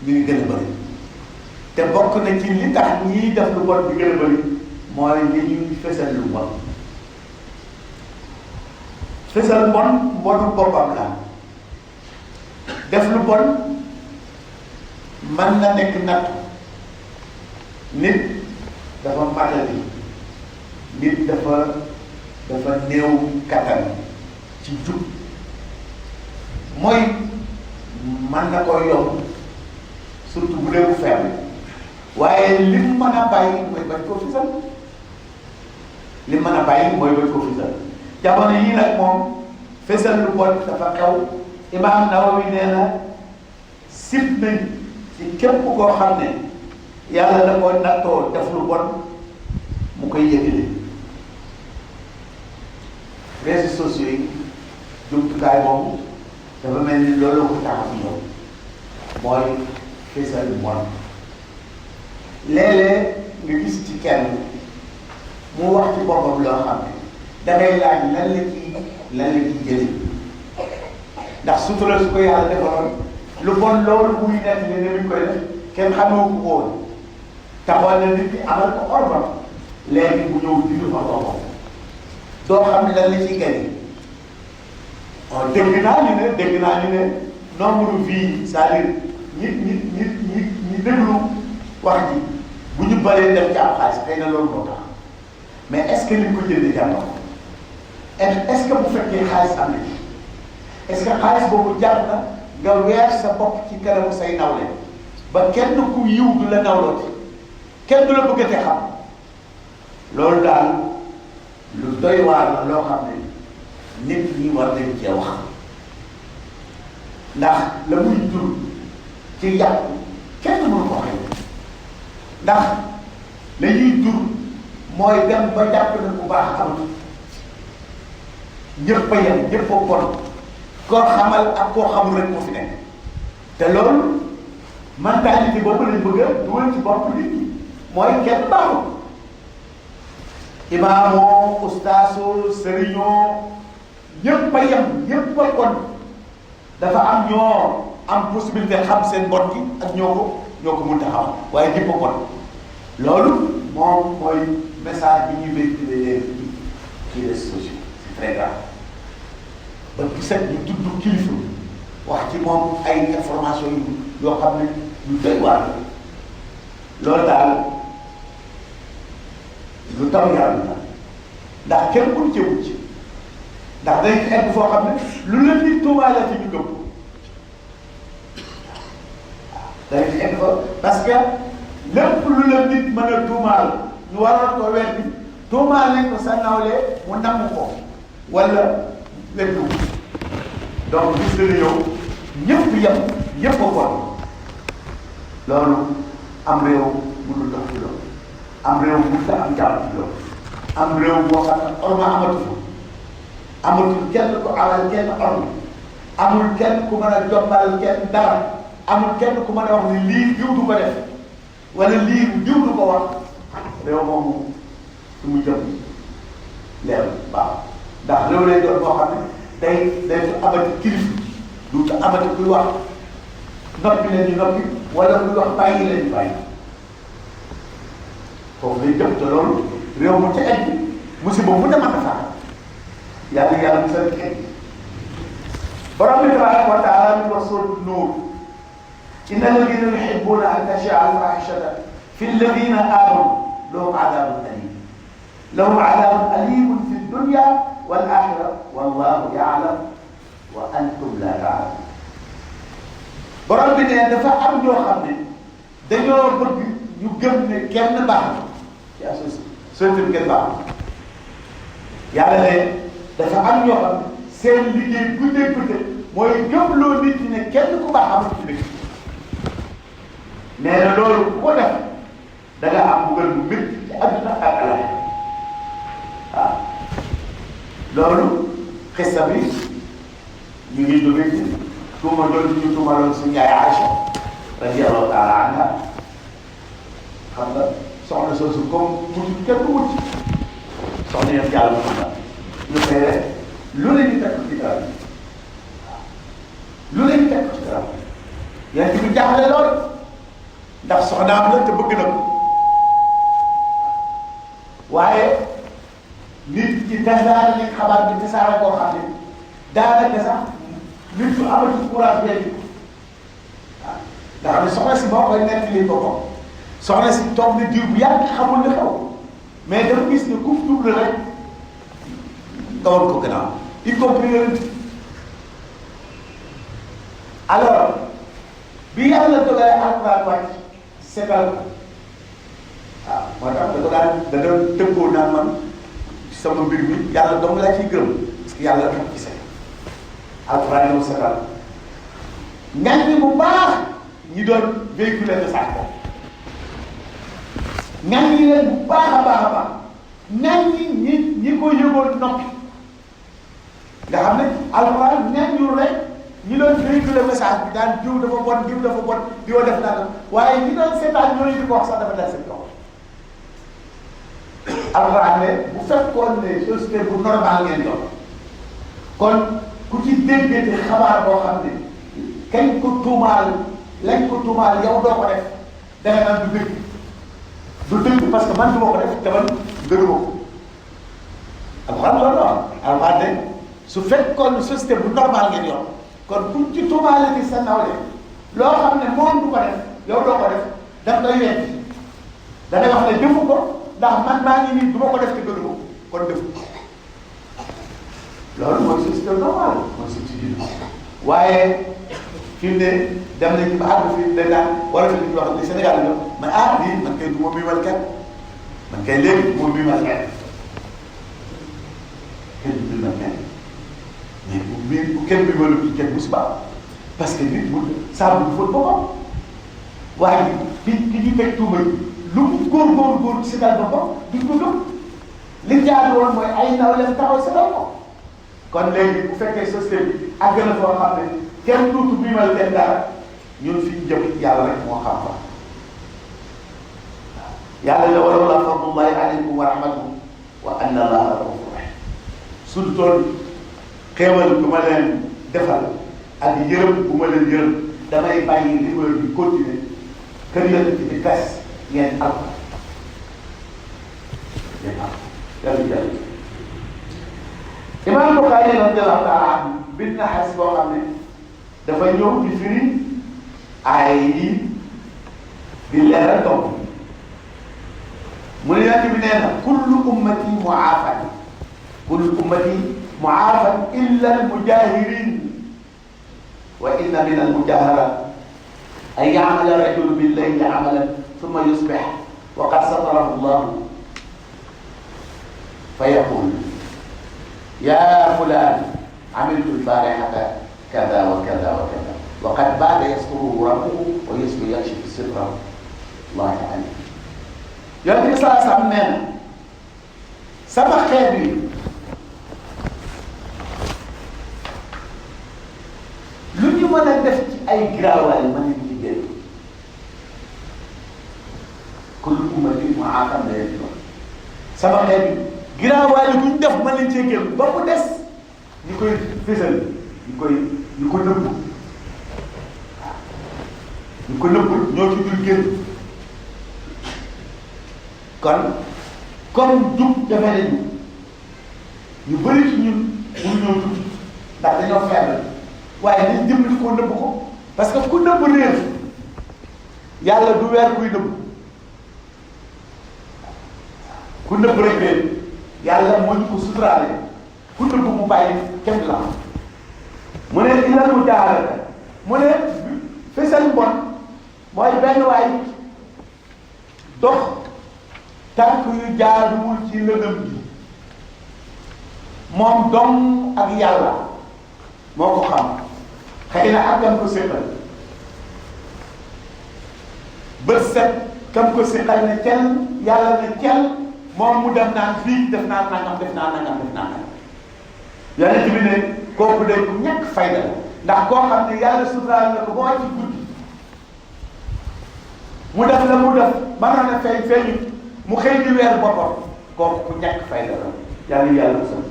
ñu ngi gën a bëri te bokk na ci li tax ñii def lu bon di gën a bëri mooy li ñuy fësal lu bon. fësal bon mbonu boppam la. def lu bon mën na nekk natt. nit dafa matali nit dafa néew kattan ci jub mooy mën na ko yomb surtout bu dee bu faible waaye li mu mën a bàyyi mooy bañ koo fisal. li mu mën a bàyyi mooy bañ koo fisal. jamono yii nag moom fisal lu bon dafa xew. Imaam Nawawi nee na sib nañ ci képp koo xam ne yàlla da ko nattoo def lu bon mu koy yëgale. réseaux sociaux yi jumtukaay boobu dafa mel ni loolu ko tax a ñëw mooy fésal lu bon. léeg-léeg nga gis ci kenn mu wax ci boppam loo xam ne dangay laaj lan la ciy jëlee. ndax sutura su ko yàlla defaloon lu bon loolu muy nekk ni ñu koy def kenn xamoo ko woon taxoon na nit ñi amal ko orma léegi bu ñëw di fa boppam doo xam ne lan la ciy gagné dégg naa ñu ne nombre de vie c'est-à-dire ñi déglu wax ji bu ñu bëree def ci am xaalis xëy na loolu moo tax mais est-ce que li ñu ko jëndee jar na ko est-ce que bu fekkee xaalis am na ci est-ce que xaalis boobu jar na nga weer sa bopp ci kanamu say nawle ba kenn ku yiw du la nawlooti kenn du la bëggate xam loolu daal lu doy waar la loo xam ne nit ñi war nañ cee wax ndax la muy jur ci yàq kenn mënu ko xëy ndax la ñuy jur mooy dem ba jàpp na bu baax amatu ñëpp a yem ñëpp a bon koo xamal ak koo xamul rek moo fi nekk te loolu mentalité boobu lañ bëgg a dugal ci bopp nit ñi mooy kenn baaxul imaamoo ustaasoo sëriñoo ñëpp a yem ñëpp a bon dafa am ñoo am possibilité xam seen bon gi ak ñoo ko mënta xam waaye ñëpp a bon loolu moom mooy message bi ñuy véhiculer léegi ci réseaux sociaux c'est très grave ba gisat ñu tudd kilifa wax ci moom ay information yu yoo xam ne lu doy waar loolu daal lu taw yaram la ndax kenn mënu cee wucc ndax day egg foo xam ne lu la nit tuumaale ci ñu gëm waaw day egg fa parce que lépp lu la nit mën a tuumaal ñu waroon ko weddi tuumaal nañ ko sa nawle mu namm ko wala weddu donc gis nga ne yow ñëpp yem ñëpp a bon loolu am réew mënul dox ci loolu am réew mënut a am jàmm ci loolu am réew boo xam ne orma amatul kenn ku alal kenn orma amul kenn ku mën a jombal kenn dara amul kenn ku mën a wax ni lii diw du ko def wala lii diw du ko wax réew moomu su mu jëm leer baax ndax réew lay doon boo xam ne day su amati kilif du amati kuy wax noppi leen ñu noppi wala kuy wax bàyyi leen ñu bàyyi foofu lay jëm te loolu réew mu ca egg musiba mu dem ak sax yàlla musal ci egg borom bi tabaraka wa taala mi wax sóotu Nuur inna alladina yuhibbuna an tashia alfahishata fi alladina amanu lahum adabun alim lahum adabun alimun fi dunya wal axira wallahu yaalam wa antum la taalamun borom bi ne dafa am ñoo xam ne dañoo bëgg ñu gëm ne kenn baax na ci associé kenn baax na yàlla ne dafa am ñoo xam ne seen liggéey guddee guddee mooy gëmloo nit ñi ne kenn ku baax amul ci dëkk nee na loolu ku ko def da nga am mbugal bu métti ci àdduna ak àllaxira waaw loolu xissa bi ñu ngi jógee ci tuuma doon ñu tuumaloon suñu yaay Aïcha radiyallahu taala anha xam nga soxna soosu comme mucc kenn ku mucc soxna yëpp yàlla mu xam ñu fay rek lu leen di teg ci garab waaw lu leen di teg ci garab yéen ci bi jaaxle lool ndax soxnaam la te bëgg na ko waaye nit ci tasaare ni xabaar bi tasaare koo xam ne daanaka sax nit su amati courage bee waaw nga xam ne soxna si moo koy nekk lii ko ko soxna si toog na diir bu yàgg xamul li xew mais dafa gis ne ku double rek nga war ko gannaaw y compris yonent alors bi yàlla dogalee alquran wàcc seetal ko waaw moo tax da ko daan da doon tënkoo naan man sama mbir mi yàlla dong laa ciy gërëm parce que yàlla dafa ci seet alquran yow seetal ñaan bu baax ñi doon véhiculer message ko ñaan ñi leen bu baax a baax ñaan ñi ko yëgoon noppi nga xam ne alquran ñaan ñu rek ñi doon véhiculer message bi daan diw dafa bon diw def naa waaye ñi doon seetaan ñooñu di ko wax sax dafa dal seen kaw alquran ne bu fekkoon ne société bu normal ngeen doon kon ku ci déggee xabaar boo xam ne kañ ko tuumaal lañ ko tuumaal yow doo ko def defe naa du dëgg parce que man du ma ko def te man gënu ko alxuraan loolu la alxuraan de su fekkoon société bu normal ngeen yor kon buñ ci tuumaale ci sa nawle loo xam ne moom du ko def yow doo ko def daf koy weddi da ngay wax ne defu ko ndax man maa ngi nii du ma ko def te gënu ko kon defu ko loolu mooy société normal mooy société waaye fi mu ne dem nañ ci ba àgg fii dañ naan wala fi ñu wax li Sénégal yi man lii man kay du ma miimal kenn man kay léegi du ma miimal kenn kenn du miimal kenn mais bu kenn miimalu ci kenn musiba parce que nit mu saabu du fóot boppam waaye ki ñu teg tuuma yi lu mu góor ci setal boppam duñ ko gëm li jaadu woon mooy ay ndaw leen taxaw setal ko kon léegi bu fekkee société bi àgg na foo xam ne kenn duutu miimal kenn dara ñun fi ñu jëm yàlla rek moo xam fa yàlla la walawlaa fadlullahi alaykum wa rahmatuhu wa anna allaha ghafurun rahim su du toon xéewal bu ma leen defal ak yërëm bu ma leen yërëm damay bàyyi liggéey bi continuer kër yëpp di tes ngeen am yàlla Imaam Buxaari radiyallaahu taala anhu bind na xadis boo xam ne dafa ñëw di firi aay yi di leeral tomb mu ne yonent bi nee na kullu ummati muaafan illa al-mujaahirin wa inna min al-mujaahara an ya'mala rajulu bil-layli amalan thumma yusbih wa qad satarahu Allahu fa yaqul يا فلان عملت البارحة كذا وكذا وكذا وقد بات يستره ربه ويسمي يكشف ستره الله عليه yonent bi saa sam nee na sama xeet bi lu ñu mën a def ci ay giraawaay mën nañu ci génn kullu ummatin mu'aafan la yéen sama xeet bi giraawaay yi bu ñu def mën nañ cee génn ba mu des ñu koy fésal ñu ko nëbbu ñu ko nëbbu ñoo ci dul génn kon comme jub defe nañu ñu bëri ci ñun pour ñoo jub ndax dañoo faible waaye dañ dimbali koo nëbbu ko parce que ku nëbbu réer yàlla du weer kuy nëbbu ku nëbbu rek réer yàlla moo ñu ko suturaale ku nëbbu mu bàyyi kenn la mu ne ilal mu jaarale mu ne fësal mbon mooy benn waay dox tànk yu jaaduwul ci lëndëm gi moom dong ak yàlla moo ko xam xëy na ak kam ko séqal bët set kam ko séqal ne cel yàlla ne cel moom mu dem naan fii def naa nangam def naa nangam yonent bi ne kooku de ku ñàkk fayda ndax koo xam ne yàlla suturaal na ko boo ci guddi mu def la mu def mënoon a feeñu mu xëy di weer boppam kooku ku ñàkk fayda la yàlla musal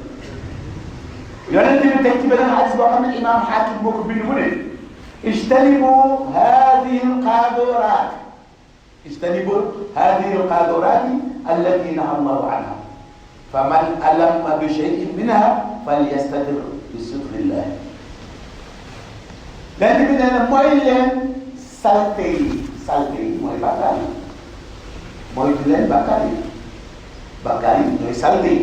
yonent bi teg ci beneen hadis boo xam ne imaam Xaakim moo ko bind mu ne ijtanibu haadihi alqaaduraati allati nahaa Allahu anha faman alamma bi shay'in minha falyastatir bi sitrillah yonent bi nee na mooy leen salte yi mooy bàkkaar yi mooy di leen bàkkaar yi ñooy salte yi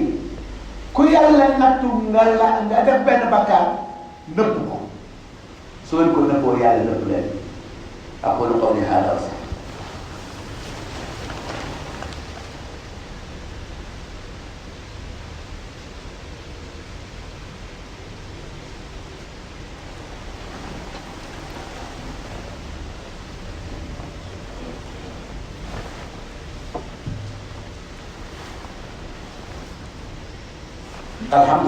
ku yàlla nattu nga def benn bàkkaar nëbb ko soo leen ko nëbboo yàlla nëbb leen aqulu qawli hada wa الحمد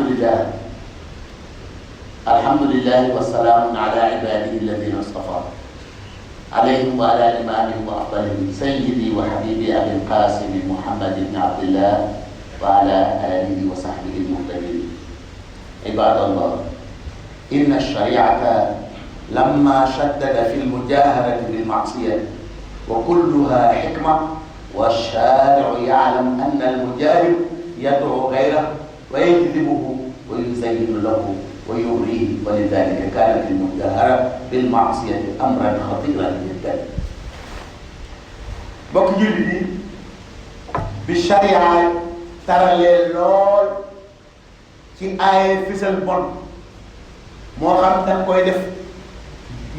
لله والسلام على عباده الذين اصطفى عليهم وعلى إمامهم وأفضلهم سيدي وحبيبي أبي القاسم محمد بن عبد الله وعلى آله وصحبه المهتدين عباد الله إن الشريعة لما شدد في المجاهرة بالمعصية وكلها حكمة والشارع يعلم أن المجاهد يدعو غيره ويجذبه ويزين له ويغريه ولذلك كانت المجاهرة بالمعصية أمرا خطيرا جدا. bokk jullit yi bi charia taralee lool ci aaye fisal bon moo xam danga koy def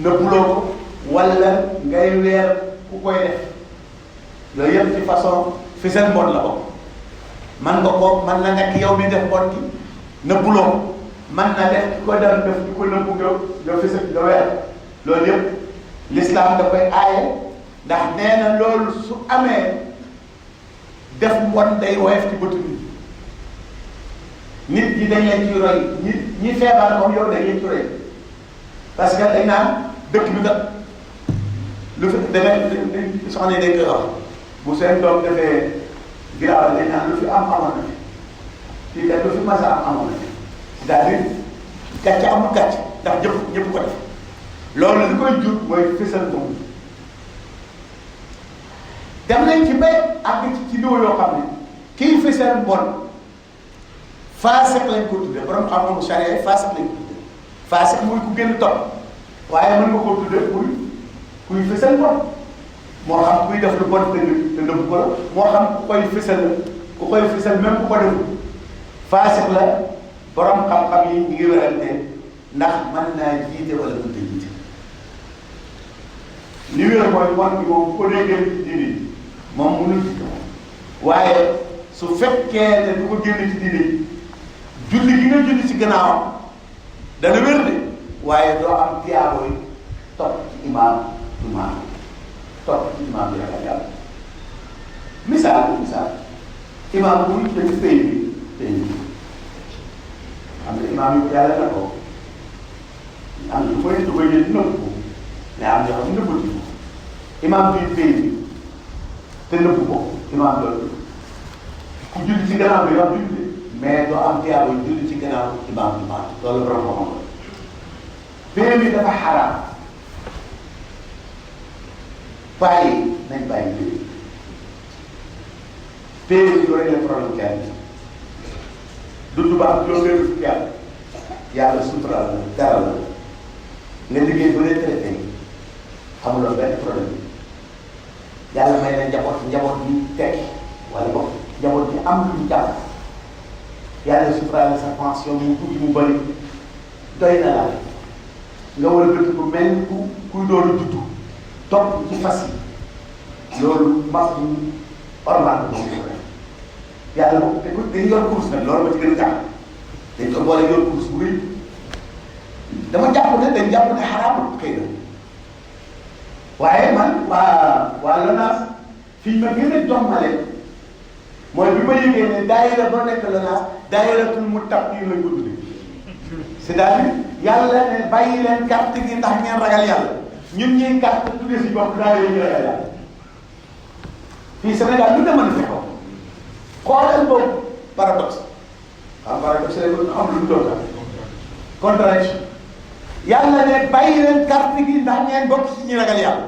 nëbbuloo ko wala ngay weer ku koy def yooyu yëpp ci façon fisal bon la bokk. man nga ko man na nekk yow mi def bon gi nëbbuloo ko man na def ki ko daan def di ko nëbbu nga fisal nga weer loolu yëpp l'islam da koy aaye ndax nee na loolu su amee def mbon day woyof ci bëtu nit ñi dañ leen ci roy ñi feebar comme yow dañ leen ci roy parce que dañ naan dëkk bi kat lu fi demee soxna dañ koy wax bu seen doom defee giraaw dañ naan lu fi am amoon na fi fii kat lu fi masa am amoon na fi c'est-à-dire gàcce amul gàcce ndax ñëpp ko def loolu li koy jur mooy fësal moom dem nañ ci bay àgg ci niveau yoo xam ne kii fësal mbon faasiq lañ ko tudde borom xam-xamu charia yi faasiq lañ ko tudde faasiq muy ku gën topp waaye mën nga koo tudde kuy fësal mbon moo xam kuy def lu bon te nëbb ko la moo xam ku koy fësal même ku ko deful faasiq la borom xam-xam yi ñu ngi werante ndax mën naa jiite wala mënta jiite li wér mooy mbon bi moom ko dee génn ci diine moom mënul jiite waaye su fekkee ne du ko génn ci diine julli gi nga julli ci gannaawam dana wér de waaye doo am tiyaabo yi topp ci imaam topp ci imaam bi ragal yàlla misaal imaam buy dañu pay bi am na imaam yu yàlla na ko am na du koy jël nëbb ko mais am na yoo xam ne nëbbati ko imaam bi pay bi te nëbb ko imaam loolu ku julli ci gannaaw bi wax julli mais doo am tiyaabo yu julli ci gannaaw imaam loolu borom ko xam pay bi dafa xaraam bàyyi nañ bàyyi pay pay bi du régler problème kenn du ba am juróom-benn fukki at yàlla sutural la dara la nga liggéey ba retraité xamuloo benn problème yàlla may na njaboot bi tekki wala boog njaboot bi am lu ñu jàpp yàlla sutural la sa pension mu tuuti mu bëri doy na la nga war a dëkk bu mel ni kuy door a juddu topp ci fas yi loolu mas bu ormal bi moom yàlla moom te dañu yor course nag loolu ma ci gën a jàpp dañ ko boole yor course bu rëy dama jàpp ne dañ jàpp ne xaraamul xëy na waaye man waa LONASE fii ma gën a jommale mooy bi ma yëgee ne daayira ba nekk LONASE daayiratul muttaqiin lañ ko tuddee c'est-à-dire yàlla ne bàyyi leen carte gi ndax ngeen ragal yàlla ñun ñuy carte tuddee si bopp daayira ñu ragal yàlla fii Sénégal lu demoon fi ko xoolal boobu paradoxe paradoxe la ñu am lu mu doon contradiction yàlla ne bàyyi leen carte gi ndax ngeen bokk ci ñi ragal yàlla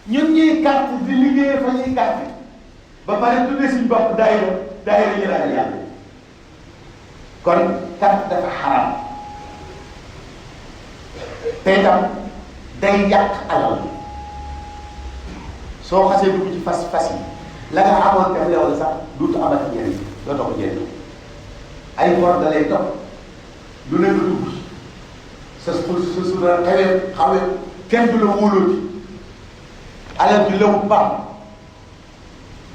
ñun ñuy carte di liggéey fa ñuy carte ba pare tuddee suñu bopp daayira ñu ragal yàlla kon carte dafa xaraam te itam day yàq alal soo xasee dugg ci fas yi la nga amoon te leewal sax duutu amati njëriñ doo tax njëriñ ay bor da lay topp lu ne nga dugg sa su la xawee kenn du la wóolooti alal bi lewu baax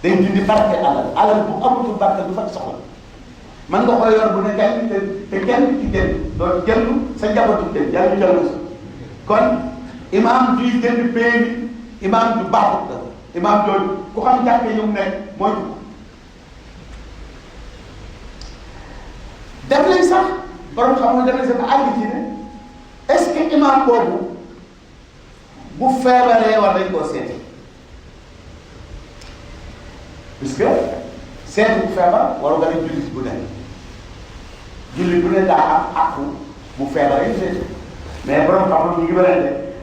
day dindi barke alal bu amatul barke du fa soxla man nga koy yor bu ne kenn te kenn ci jënd doo jënd sa njabootu jënd yàlla ñu jël sa kon imaam duy jënd pay bi imaam du baaxut la imaam jooju ku xam jàkkee yu mu nekk mooy def nañ sax borom xam nga def nañ sax ba àgg ci ne est-ce que imaam boobu bu feebaree war nañ koo seeti puisque seeti bu feebar waru nga ne jullit bu ne daa am àqu bu feebaree seeti mais borom xam nga ñu ngi bëri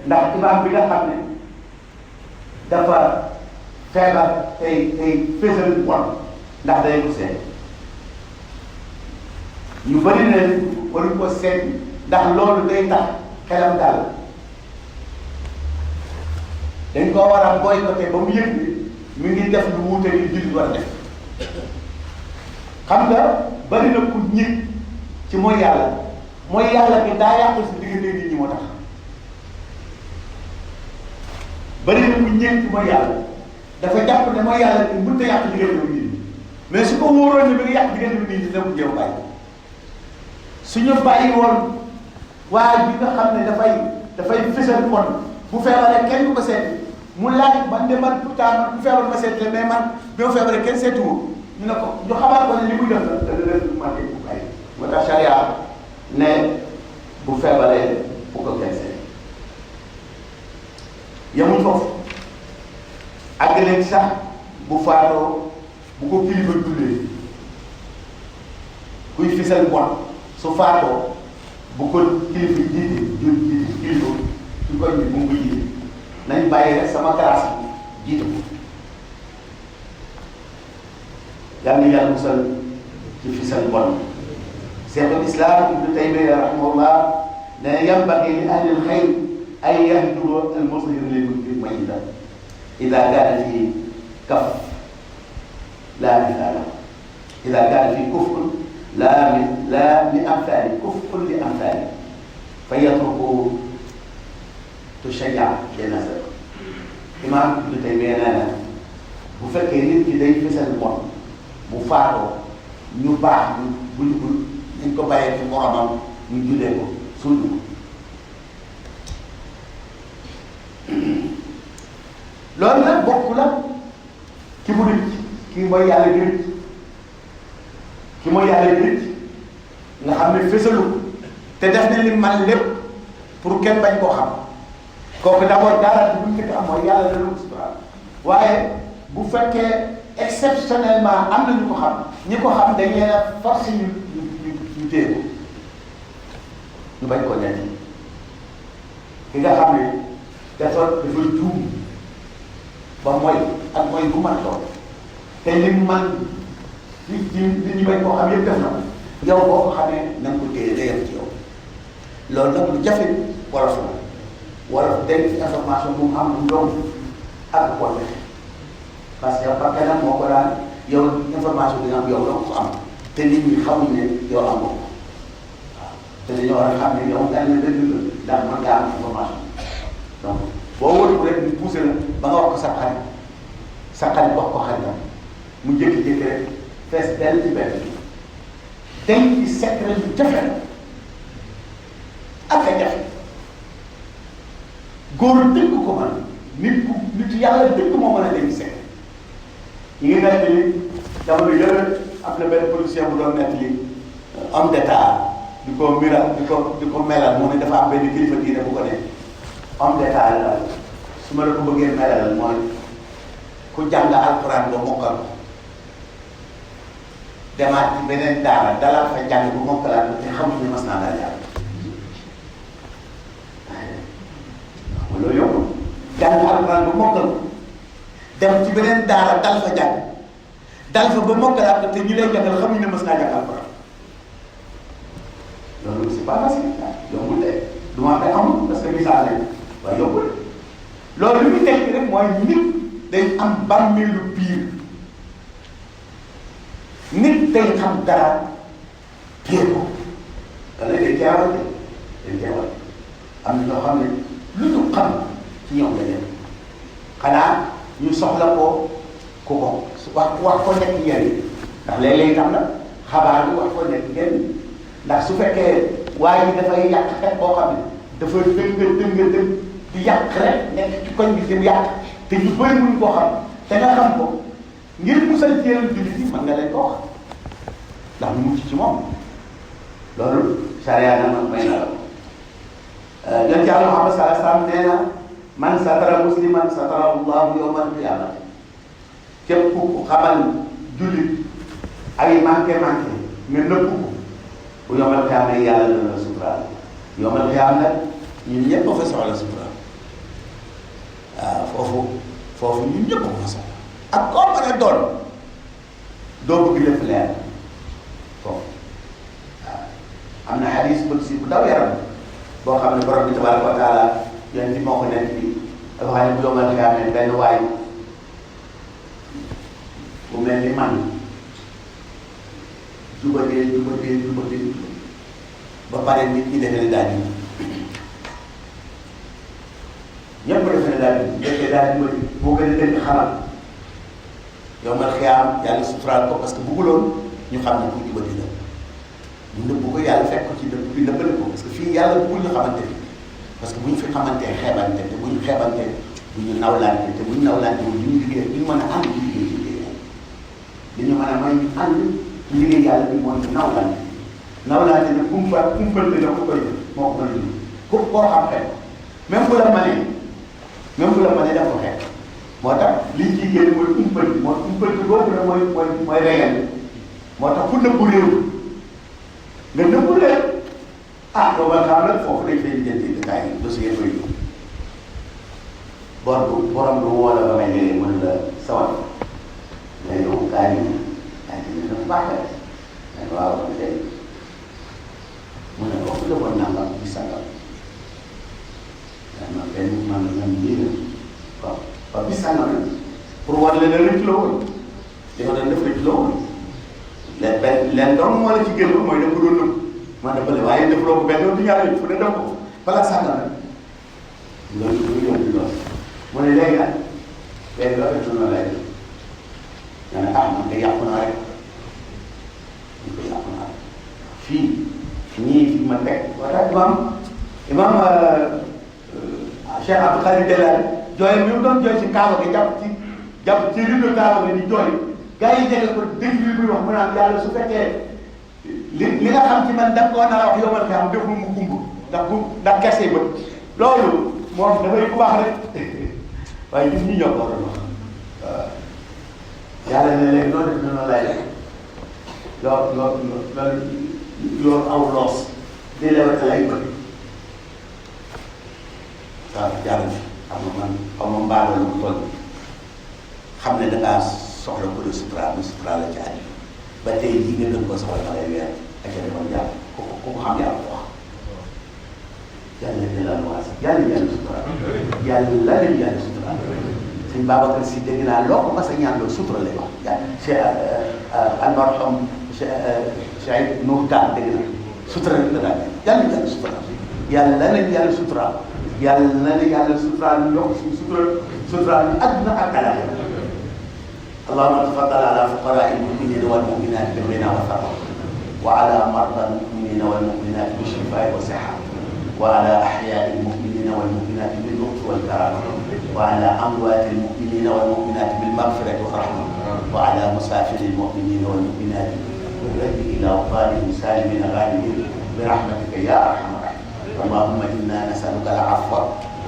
ndax imaam bi nga xam ne dafa feebar tey fésal bon ndax day ko seet ñu bëri na waruñ ko seet ndax loolu day tax xelam daal dañ ko war a boycotté ba mu yëg ni mi ngi def lu wuute li jullit war a def xam nga bëri na ku ñig ci mooy yàlla bi daa yàqul si diggante nit ñi moo tax bëri na ku ñig ci mooy yàlla dafa jàpp ne mooy yàlla bi mënut a yàq diggante bi nit ñi mais su ko wóoroon ne mi ngi yàq diggante bi nit ñi dina ko jéem bàyyi suñu bàyyi woon waa bi nga xam ne dafay fësal kon bu feebaree kenn du ko seeti mu laaj man de man pourtant man bu feebar ma seeti la mais man bi ma feebaree kenn seetiwul ñu ne ko ñu xamal ko ne li muy def la dana leen marqué bu bàyyi moo tax charia ne bu feebaree bu ko kenn seeti yemuñ foofu àgg leen sax bu faatoo bu ko kilifa jullee kuy fisal bon su faatoo bu ko kilifa jiite kilifa su koñ bi bu mu ko jiite nañ bàyyi rek sama classe bi jiite ko yàlla na yàlla musal ci fisal bon Cheikhul Islam Ibnu Taymiyya rahimahullah ne yanbaghi li ahli al-khayr an yahduru al-muzhir lil-mayyit idha kana fi kaf la mithal idha kana fi kufr لا لأمثال كفء لأمثال فيتركوا تشجع جنازة إمام ابن تيمية nee na bu fekkee nit ki day fësal bon bu faatoo ñu baax ñu ko bàyyee ci moromam ñu jullee ko suul ko loolu nag bokk la ki mu rëcc kii mooy yàlla gi rëcc ki mooy yàlla nit nga xam ne fësalu te def na li man lépp pour kenn bañ koo xam kooku d'abord dara bu ñu am mooy yàlla dana ko suturaal waaye bu fekkee exceptionnellement am na ñu ko xam ñi ko xam dañ leen a force ñu téye ko ñu bañ koo ñetti ki nga xam ne dafa juum ba mooy ak mooy bu man toog te li man li ñu bañ koo xam yëpp def na yow boo ko xamee na nga ko téye day yem ci yow loolu nag lu jafe wolof la wolof denc information bu mu am lu yomb ak ko def parce que parce que nag moo ko daan yow information bi nga am yow doo ko am te nit ñi xamuñ ne yow am ko waaw te dañoo war a xam ne yow dañ la dëgg la ndax mën ngaa am information donc boo wóorul rek ñu poussé la ba nga wax ko sa xarit wax ko xaritam mu jékki-jékki rek fees dell ci benn bi denc ci secret yu jafe ak a jafe góor dëgg ko man nit yàlla dëgg moo mën a denc secret ñu ngi nekk li jamono yële am na benn policier bu doon nekk li homme d'état di ko miral di ko melal mu ne dafa am benn kilifa diine bu ko ne homme d'état la su ma la ko bëggee melal mooy ku jàng alxuraan ba mokkal ko demaat ci beneen daara dalal fa jàng bu mokkalaat ko te xamuñ ne mas naa daal yàlla waaw loolu yow jàng alxuraan ba mokkal ko dem ci beneen daara dal fa jàng dal fa ba mokkalaat ko te ñu lay jàngal xamuñ ne mas naa jàng alxuraan loolu c'est pas facile yombul de du ma koy amul parce que misaal lañ waaye yombul loolu li muy tekki rek mooy nit day am bàmmeelu biir nit day xam dara téye ko da lay day teewal am na ñoo xam ne lu ñu xam ci ñoom la dem xanaa ñu soxla ko ku ko wax ko nekk njëriñ ndax léeg-léeg tam na xabaar bi wax ko nekk njëriñ ndax su fekkee waa ji dafay yàq xet boo xam ne dafa dëng di yàq rek nekk ci koñ bi di yàq te ñu bëri muñ koo xam te nga xam ko ngir musal ci yeneen jullit yi mën nga leen ko wax ndax mu mucc ci moom loolu charia na may na la yonent Yàlla Muhammad sallallahu alayhi wa sallam nee na man satara musliman satarahu llahu yawma al-qiyamati képp ku xamal jullit ay manqué nga nëbbu ko bu yawmal qiyaama yàlla dana la suturaal yawmal qiyaama nag ñun ñëpp a fa soxla suturaal waaw foofu ñun ñëpp a fa soxla ak koo mën a doon doo bëgg lépp leer foofu waaw am na xadis bu daw yaram boo xam ne borom bi tabaraka wa taala yéen ci moo ko nekk bi dafa xam ne bu yomal xiyaamee benn waay bu mel ni man jubadee ba pare nit ñi defe ne daal ñëpp defe ne daal di fekkee daal di boo gën a dëgg xamal yomal xiyaam yàlla suturaal ko parce que bëgguloon ñu xam ne ku jubadi la ñu nëbb ko yàlla fekk ko ci dëkk bi nëbbale ko parce que fii yàlla bëggul ñu xamante ni parce que bu ñu fi xamantee xeebante te bu ñu xeebante bu ñu nawlante te bu ñu nawlante wu ñu liggéey du ñu mën a ànd ci liggéey li ñu mën a may ñu ànd ci liggéey yàlla bi mooy ñu nawlante ne kumpante na ko koy moo ko mën a dund ku koo xam xeeb même bu la mënee def ko xeeb moo tax liñ ciy génn mooy umpante boobu la mooy régal moo tax ku nëbbu réew nga nëbbu leen loolu ba xam nag foofu dañ fay jënd détails yi dossier koy yóbbu borom du woo la ba may léegi mën la sawal mais yow kaa ñu dafa baaxee mais waaw man tey mu ne ko ku defoon nangam ci sangam man benn man lii la waaw bis sangam nag pour war leen a rëcc la woon li ko doon def rëcc la woon leen doon moo la ci génn mooy da ko doon nëbb man de bële waaye def loo ko benn yoon du ñaar fu ne def ko balaa sàngal nag loolu du yomb lool mu ne léegi nag léegi loo def noonu lay def nga ne man de yàqu naa rek ñu ko yàqu naa rek fii ñii fi ma teg wala imam Cheikh Abdou Khadir Delal jooy mi mu doon jooy ci kaaba gi jàpp ci rido kaaba gi di jooy gars yi jege ko dégg bi muy wax mu naan yàlla su fekkee li nga xam ci man da koo nar a wax yomal xam def mu kumb ndax kerse bët loolu moom dafay ku baax rek waaye ñun ñi ñoo ko waroon wax waaw yàlla ne léegi noonu def noonu lay def loolu aw loos di lewatal ay bët waaw jàll fi xam nga man xaw ma mbaalo lu mu toll xam ne da ngaa soxla ko de sutura mu sutura la ci àddina ba tey jii nga gën ko soxla da ngay weer ak ca demoon yàlla ku ko xam yàlla ko wax yàlla na la waas yàlla sutura yàlla leen yàlla sutura sëñ Babacar Si dégg naa loo ko mas a ñaan loolu sutura lay wax Cheikh almarhum Cheikh Nour Tall dégg naa sutura rek la daal yàlla sutura yàlla leen yàlla sutura yàlla na ne yàlla sutura ñu yokk suñu sutura ñu àdduna ak àllaaxira اللهم تفضل على فقراء المؤمنين والمؤمنات بالغنى والفقر وعلى مرضى المؤمنين والمؤمنات بالشفاء والصحة وعلى أحياء المؤمنين والمؤمنات باللطف والكرامة وعلى أموات المؤمنين والمؤمنات بالمغفرة والرحمة وعلى مسافر المؤمنين والمؤمنات بالرد إلى أوطانهم سالمين غانمين برحمتك يا أرحم الراحمين اللهم إنا نسألك العفو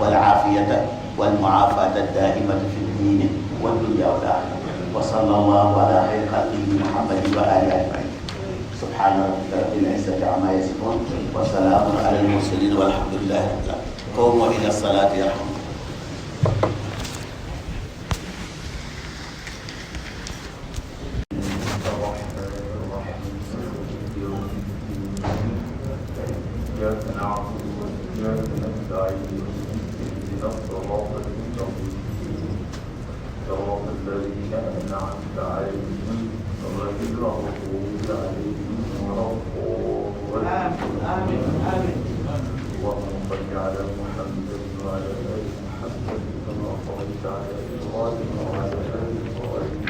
والعافية والمعافاة الدائمة في الدين والدنيا والآخرة وصلى الله على خير خلقه محمد وآله أجمعين سبحان ربك رب العزة عما يصفون وسلام على المرسلين والحمد لله رب العالمين قوموا إلى الصلاة يرحمكم إياك نعبد وإياك نستعين اهدنا الصراط المستقيم صراط الذين أنعمت عليهم غير المغضوب عليهم ولا الضالين اللهم صل على محمد وعلى آل محمد كما صليت على إبراهيم وعلى آل إبراهيم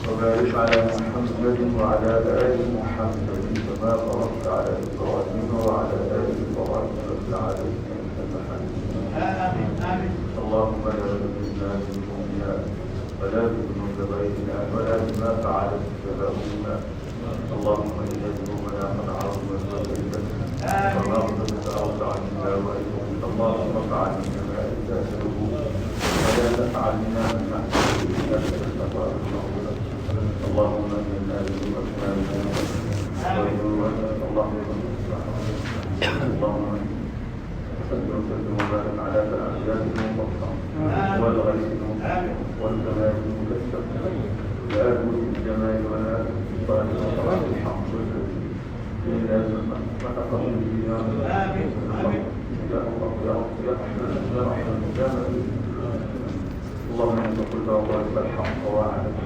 وبارك على محمد وعلى آل محمد كما باركت على إبراهيم وعلى آل إبراهيم في العالمين إنك حميد مجيد اللهم لا تجعلنا منهم ولا بذنوب غيرنا ولا بما فعلت شبابنا اللهم إن ذنوبنا قد عظمت وكذبت وما غضبت أرض عنا وإليك اللهم فعلنا ما أجزاته ولا تفعلنا ما أحسنت اللهم إنا ذنوبنا اللهم صل وسلم وبارك على الأنبياء المقطع والغيث المقطع والكمال الشر لا تموت بالجمال ولا بالسلطان ولا بالحق إلا ما تقوم به يا الله يا الله يا رحمن يا رحمن يا ملك اللهم انت قلت وقلت الحق وعدك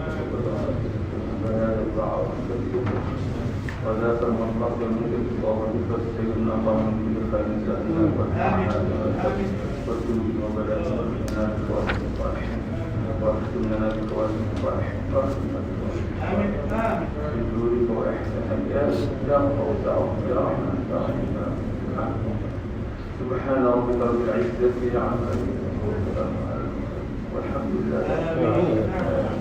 بهذا الدعوة وذاك المطلق منك ووجدت سيدنا الله من خير سائلنا وارحمنا وكل وبلاء الناس والصالحين واختمنا بخواتم الصالحين بجودك واحسانك يا الله يا رحمن يا رحمن سبحان ربك رب العزة عما يصفون والحمد لله